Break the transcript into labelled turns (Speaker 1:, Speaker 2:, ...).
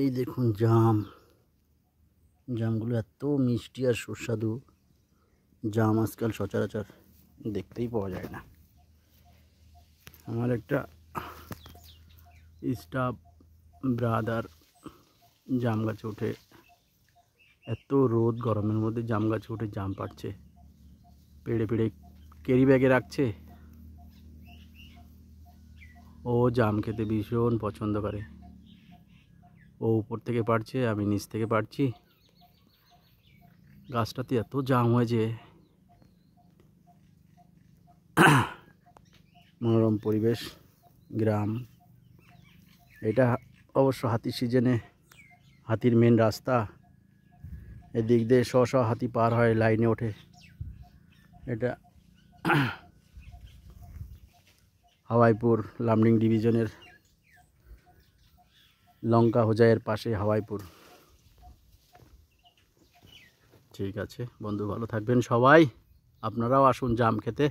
Speaker 1: এই দেখুন জাম, জামগুলো এত মিষ্টি আর সুস্বাদু। জাম আজকাল সচরাচর দেখতেই পাওয়া যায় না। আমার একটা স্টাফ ব্রাদার জাম গাছে উঠে, এত রোদ গরমের মধ্যে জাম গাছে উঠে জাম পাড়ছে, পেড়ে পেড়ে ক্যারি ব্যাগে রাখছে। ও জাম খেতে ভীষণ পছন্দ করে। ও উপর থেকে পাড়ছে, আমি নিচ থেকে পাড়ছি। গাছটাতে এত জাম হয়েছে, মনোরম পরিবেশ, গ্রাম। এটা অবশ্য হাতির সিজনে হাতির মেন রাস্তা। এদিক দিয়ে শ হাতি পার হয়, লাইনে ওঠে। এটা হাওয়াইপুর লামডিং ডিভিশনের লঙ্কা হোজাইয়ের পাশে হাওয়াইপুর। ঠিক আছে বন্ধু, ভালো থাকবেন সবাই। আপনারাও আসুন জাম খেতে।